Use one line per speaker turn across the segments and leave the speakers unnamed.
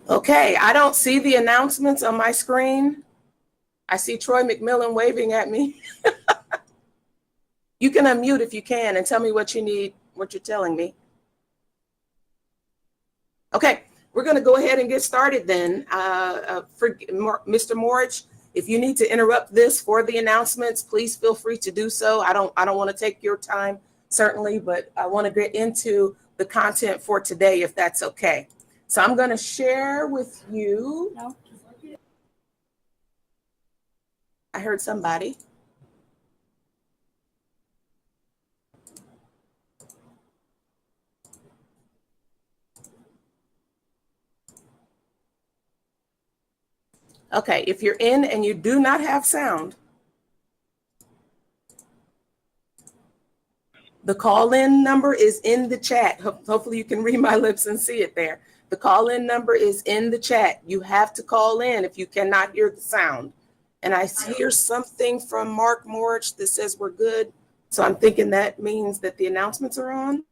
Okay, I don't see the announcements on my screen. I see Troy McMillan waving at me. You can unmute if you can and tell me what you need, what you're telling me. Okay, we're going to go ahead and get started then. For Mr. Morich, if you need to interrupt this for the announcements, please feel free to do so. I don't want to take your time, certainly, but I want to get into the content for today, if that's okay. So I'm going to share with you. I heard somebody. Okay, if you're in and you do not have sound, the call-in number is in the chat. Hopefully you can read my lips and see it there. The call-in number is in the chat. You have to call in if you cannot hear the sound. And I hear something from Mark Morich that says we're good. So I'm thinking that means that the announcements are on.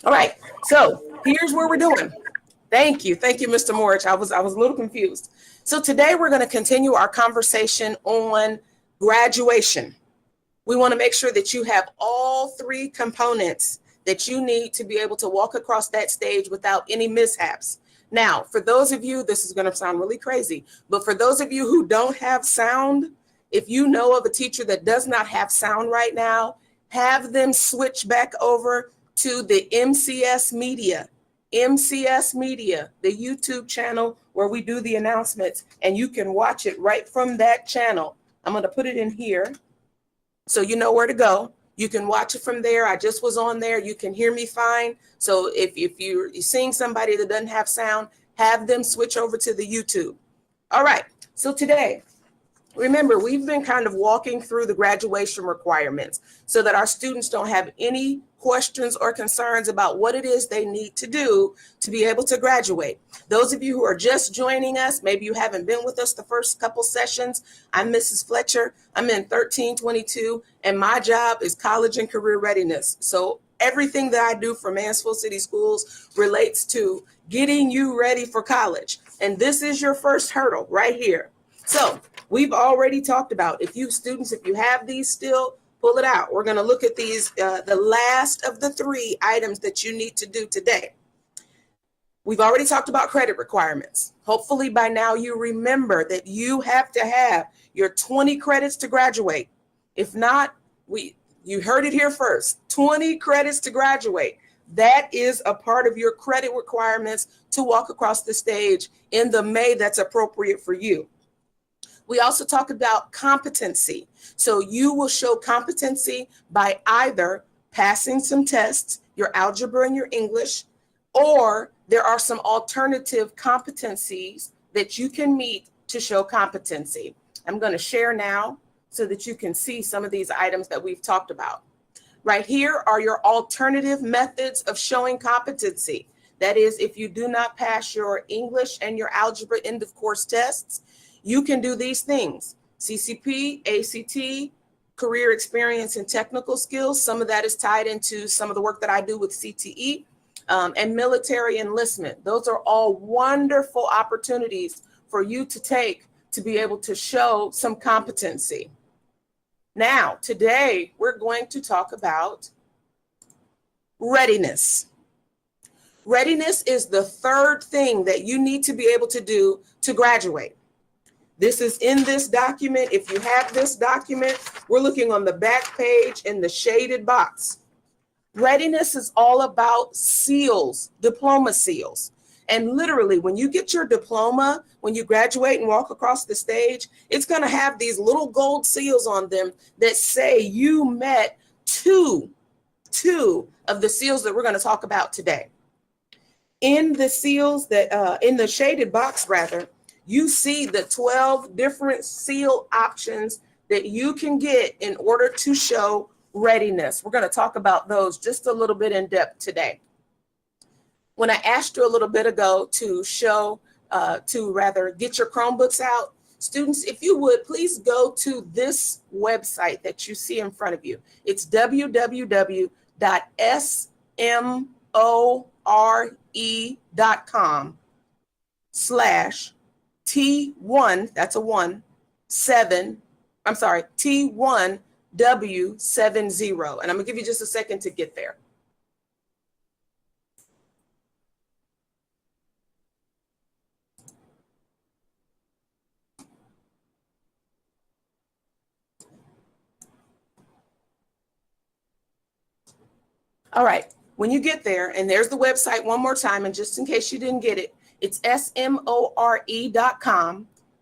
All right, so here's where we're doing. Thank you, Mr. Morich. I was a little confused. So today we're going to continue our conversation on graduation. We want to make sure that you have all three components that you need to be able to walk across that stage without any mishaps. Now, for those of you, this is going to sound really crazy, but for those of you who don't have sound, if you know of a teacher that does not have sound right now, have them switch back over to the MCS Media, the YouTube channel where we do the announcements, and you can watch it right from that channel. I'm going to put it in here so you know where to go. You can watch it from there. I just was on there. You can hear me fine. So if you're seeing somebody that doesn't have sound, have them switch over to the YouTube. All right. So today, remember, we've been kind of walking through the graduation requirements so that our students don't have any questions or concerns about what it is they need to do to be able to graduate. Those of you who are just joining us, maybe you haven't been with us the first couple sessions. I'm Mrs. Fletcher. I'm in 1322, and my job is college and career readiness. So everything that I do for Mansfield City Schools relates to getting you ready for college. And this is your first hurdle right here. So we've already talked about, if you students, if you have these still, pull it out. We're going to look at these, the last of the three items that you need to do today. We've already talked about credit requirements. Hopefully by now you remember that you have to have your 20 credits to graduate. If not, you heard it here first, 20 credits to graduate. That is a part of your credit requirements to walk across the stage in the May that's appropriate for you. We also talk about competency. So you will show competency by either passing some tests, your algebra and your English, or there are some alternative competencies that you can meet to show competency. I'm going to share now so that you can see some of these items that we've talked about. Right here are your alternative methods of showing competency. That is, if you do not pass your English and your algebra end of course tests, you can do these things: CCP, ACT, career experience and technical skills. Some of that is tied into some of the work that I do with CTE, and military enlistment. Those are all wonderful opportunities for you to take to be able to show some competency. Now, today, we're going to talk about readiness. Readiness is the third thing that you need to be able to do to graduate. This is in this document. If you have this document, we're looking on the back page in the shaded box. Readiness is all about seals, diploma seals. And literally, when you get your diploma, when you graduate and walk across the stage, it's going to have these little gold seals on them that say you met two of the seals that we're going to talk about today. In the seals that, in the shaded box rather, you see the 12 different seal options that you can get in order to show readiness. We're going to talk about those just a little bit in depth today. When I asked you a little bit ago to get your Chromebooks out, students, if you would, please go to this website that you see in front of you. It's www.smore.com/T1, that's a 1, 7, I'm sorry, T1W70. And I'm gonna give you just a second to get there. All right, when you get there, and there's the website one more time, and just in case you didn't get it, it's smore.com,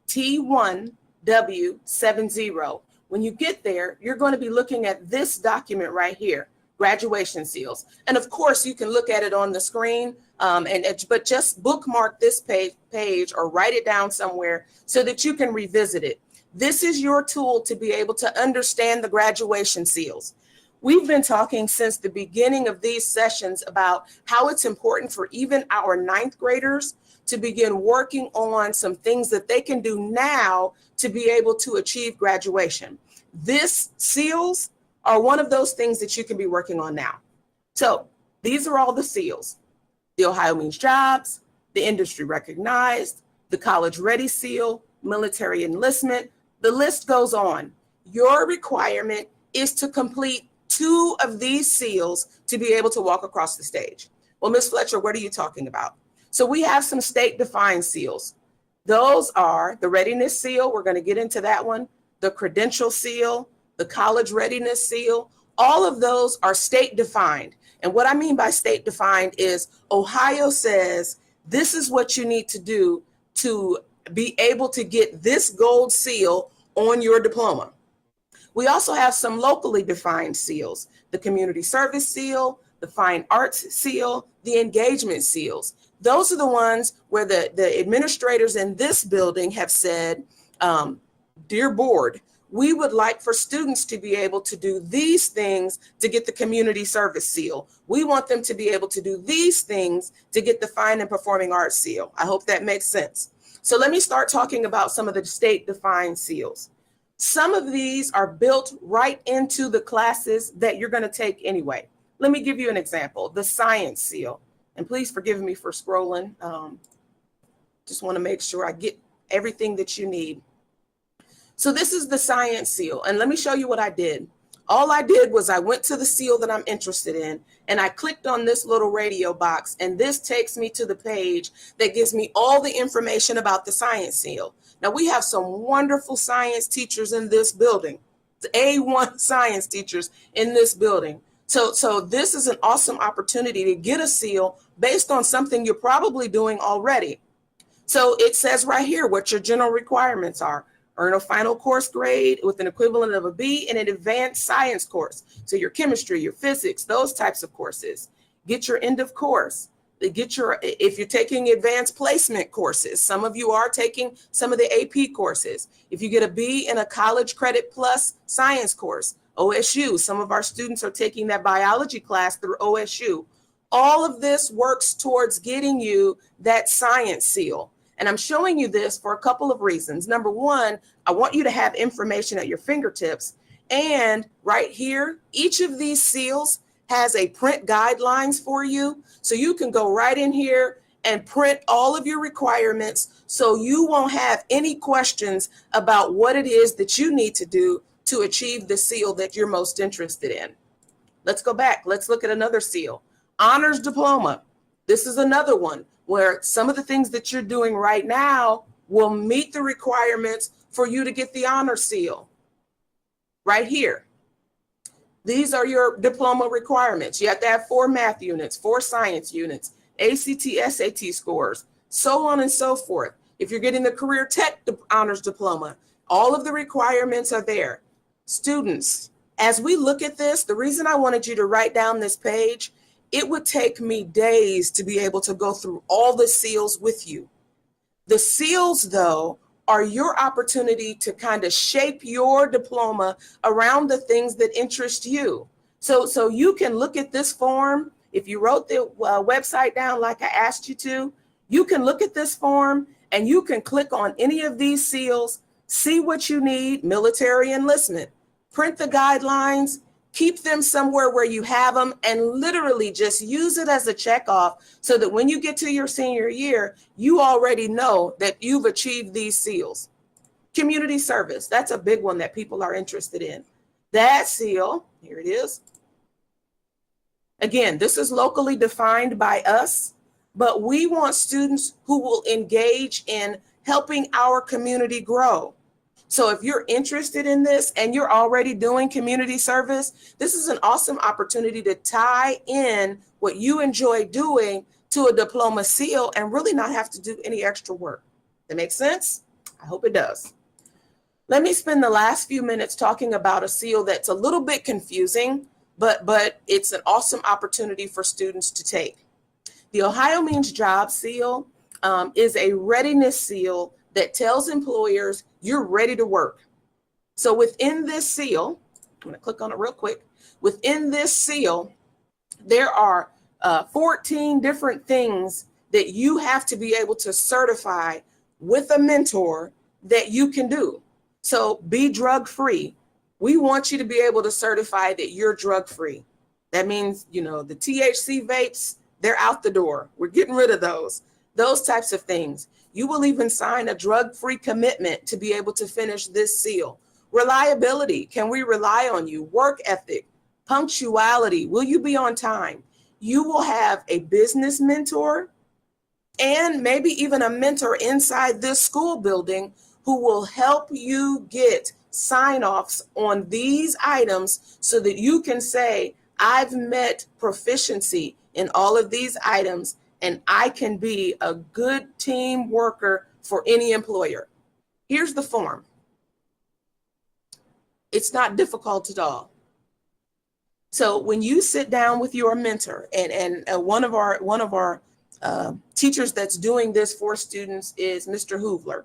T1W70. When you get there, you're going to be looking at this document right here, graduation seals. And of course, you can look at it on the screen, but just bookmark this page or write it down somewhere so that you can revisit it. This is your tool to be able to understand the graduation seals. We've been talking since the beginning of these sessions about how it's important for even our 9th graders to begin working on some things that they can do now to be able to achieve graduation. This seals are one of those things that you can be working on now. So these are all the seals: the Ohio Means Jobs, the Industry Recognized, the College Ready Seal, Military Enlistment. The list goes on. Your requirement is to complete 2 of these seals to be able to walk across the stage. Well, Ms. Fletcher, what are you talking about? So we have some state-defined seals. Those are the Readiness Seal. We're going to get into that one. The Credential Seal, the College Readiness Seal. All of those are state-defined. And what I mean by state-defined is Ohio says this is what you need to do to be able to get this gold seal on your diploma. We also have some locally defined seals: the Community Service Seal, the Fine Arts Seal, the Engagement Seals. Those are the ones where the administrators in this building have said, dear board, we would like for students to be able to do these things to get the Community Service Seal. We want them to be able to do these things to get the Fine and Performing Arts Seal. I hope that makes sense. So let me start talking about some of the state-defined seals. Some of these are built right into the classes that you're going to take anyway. Let me give you an example: the Science Seal. And please forgive me for scrolling. Just want to make sure I get everything that you need. So this is the Science Seal. And let me show you what I did. All I did was I went to the seal that I'm interested in, and I clicked on this little radio box, and this takes me to the page that gives me all the information about the Science Seal. Now, we have some wonderful science teachers in this building, the A1 science teachers in this building. So this is an awesome opportunity to get a seal based on something you're probably doing already. So it says right here what your general requirements are. Earn a final course grade with an equivalent of a B in an advanced science course. So your chemistry, your physics, those types of courses. Get your end of course. If you're taking advanced placement courses, some of you are taking some of the AP courses. If you get a B in a college credit plus science course, OSU, some of our students are taking that biology class through OSU. All of this works towards getting you that science seal. And I'm showing you this for a couple of reasons. Number one, I want you to have information at your fingertips. And right here, each of these seals has a print guidelines for you. So you can go right in here and print all of your requirements so you won't have any questions about what it is that you need to do to achieve the seal that you're most interested in. Let's go back. Let's look at another seal. Honors Diploma. This is another one where some of the things that you're doing right now will meet the requirements for you to get the honor seal. Right here. These are your diploma requirements. You have to have 4 math units, 4 science units, ACT, SAT scores, so on and so forth. If you're getting the Career Tech Honors Diploma, all of the requirements are there. Students, as we look at this, the reason I wanted you to write down this page, it would take me days to be able to go through all the seals with you. The seals, though, are your opportunity to kind of shape your diploma around the things that interest you. So you can look at this form If you wrote the website down like I asked you to, you can look at this form and you can click on any of these seals, see what you need, military enlistment, print the guidelines, keep them somewhere where you have them, and literally just use it as a check off so that when you get to your senior year, you already know that you've achieved these seals. Community service, that's a big one that people are interested in. That seal, here it is. Again, this is locally defined by us, but we want students who will engage in helping our community grow. So if you're interested in this and you're already doing community service, this is an awesome opportunity to tie in what you enjoy doing to a diploma seal and really not have to do any extra work. That makes sense? I hope it does. Let me spend the last few minutes talking about a seal that's a little bit confusing, but it's an awesome opportunity for students to take. The Ohio Means Job seal is a readiness seal that tells employers you're ready to work. So within this seal, I'm gonna click on it real quick. Within this seal, there are 14 different things that you have to be able to certify with a mentor that you can do. So be drug-free. We want you to be able to certify that you're drug-free. That means, you know, the THC vapes, they're out the door. We're getting rid of those types of things. You will even sign a drug-free commitment to be able to finish this seal. Reliability, can we rely on you? Work ethic, punctuality, will you be on time? You will have a business mentor and maybe even a mentor inside this school building who will help you get sign-offs on these items so that you can say, I've met proficiency in all of these items and I can be a good team worker for any employer. Here's the form. It's not difficult at all. So when you sit down with your mentor, and one of our teachers that's doing this for students is Mr. Hoovler.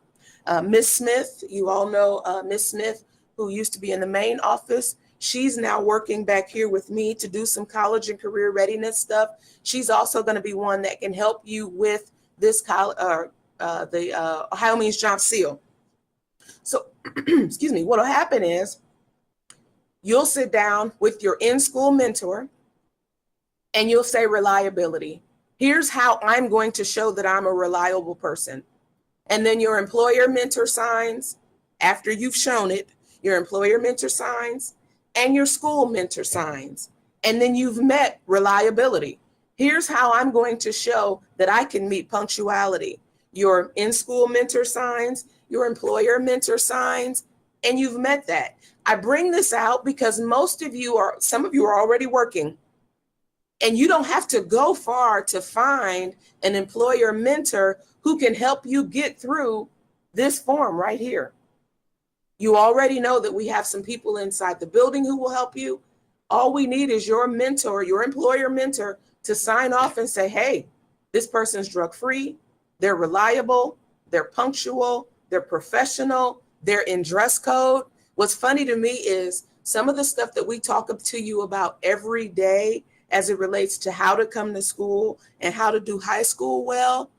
Miss Smith, you all know Miss Smith, who used to be in the main office. She's now working back here with me to do some college and career readiness stuff. She's also going to be one that can help you with this the Ohio Means Job seal. So, excuse me, what'll happen is you'll sit down with your in-school mentor and you'll say reliability. Here's how I'm going to show that I'm a reliable person. And then your employer mentor signs after you've shown it, your employer mentor signs and your school mentor signs. And then you've met reliability. Here's how I'm going to show that I can meet punctuality. Your in-school mentor signs, your employer mentor signs, and you've met that. I bring this out because some of you are already working and you don't have to go far to find an employer mentor who can help you get through this form right here. You already know that we have some people inside the building who will help you. All we need is your mentor, your employer mentor, to sign off and say, hey, this person's drug-free, they're reliable, they're punctual, they're professional, they're in dress code. What's funny to me is some of the stuff that we talk to you about every day as it relates to how to come to school and how to do high school well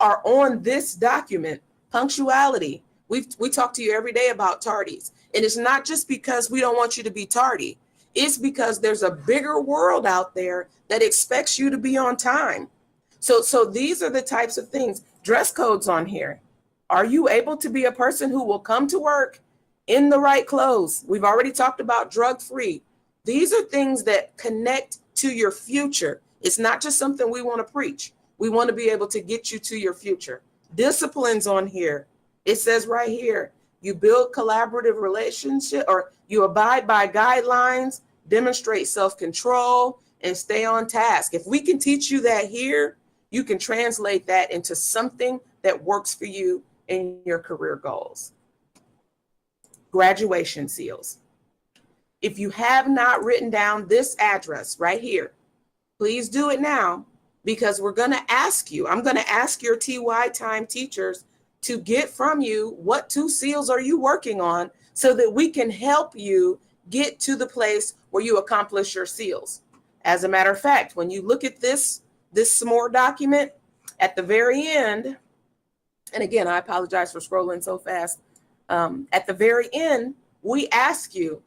are on this document. Punctuality. We talk to you every day about tardies. And it's not just because we don't want you to be tardy. It's because there's a bigger world out there that expects you to be on time. So these are the types of things. Dress codes on here. Are you able to be a person who will come to work in the right clothes? We've already talked about drug-free. These are things that connect to your future. It's not just something we want to preach. We want to be able to get you to your future. Disciplines on here. It says right here, you build collaborative relationship, or you abide by guidelines, demonstrate self-control, and stay on task. If we can teach you that here, you can translate that into something that works for you in your career goals. Graduation seals. If you have not written down this address right here, please do it now, because we're going to ask you, I'm going to ask your TY time teachers to get from you what 2 seals are you working on so that we can help you get to the place where you accomplish your seals. As a matter of fact, when you look at this SMORE document at the very end, and again, I apologize for scrolling so fast. At the very end, we ask you,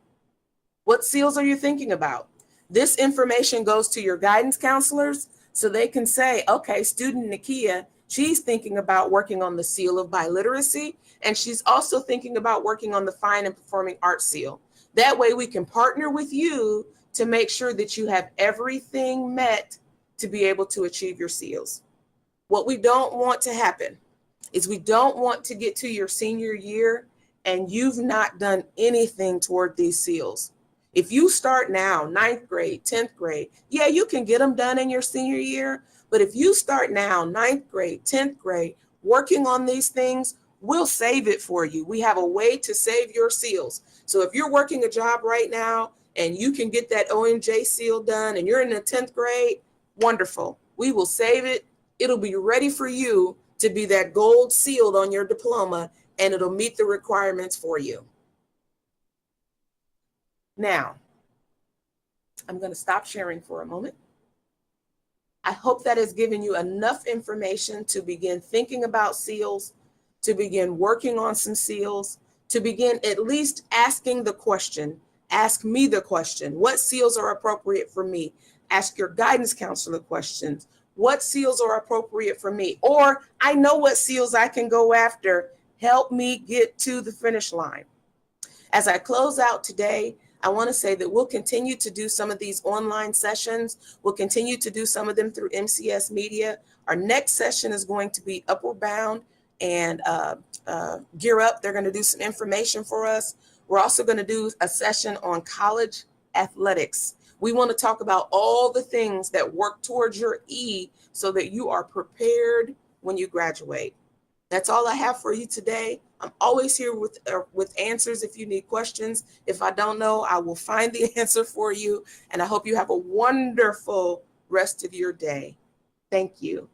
what seals are you thinking about? This information goes to your guidance counselors so they can say, okay, student Nakia, she's thinking about working on the seal of biliteracy, and she's also thinking about working on the fine and performing arts seal. That way we can partner with you to make sure that you have everything met to be able to achieve your seals. What we don't want to happen is we don't want to get to your senior year and you've not done anything toward these seals. If you start now, 9th grade, 10th grade, yeah, you can get them done in your senior year. But if you start now, 9th grade, 10th grade, working on these things, we'll save it for you. We have a way to save your seals. So if you're working a job right now and you can get that ONJ seal done and you're in the 10th grade, wonderful. We will save it. It'll be ready for you to be that gold sealed on your diploma, and it'll meet the requirements for you. Now, I'm going to stop sharing for a moment. I hope that has given you enough information to begin thinking about seals, to begin working on some seals, to begin at least asking the question, ask me the question, what seals are appropriate for me? Ask your guidance counselor questions. What seals are appropriate for me? Or I know what seals I can go after. Help me get to the finish line. As I close out today, I want to say that we'll continue to do some of these online sessions. We'll continue to do some of them through MCS Media. Our next session is going to be Upward Bound and Gear Up. They're going to do some information for us. We're also going to do a session on college athletics. We want to talk about all the things that work towards your E so that you are prepared when you graduate. That's all I have for you today. I'm always here with answers if you need questions. If I don't know, I will find the answer for you. And I hope you have a wonderful rest of your day. Thank you.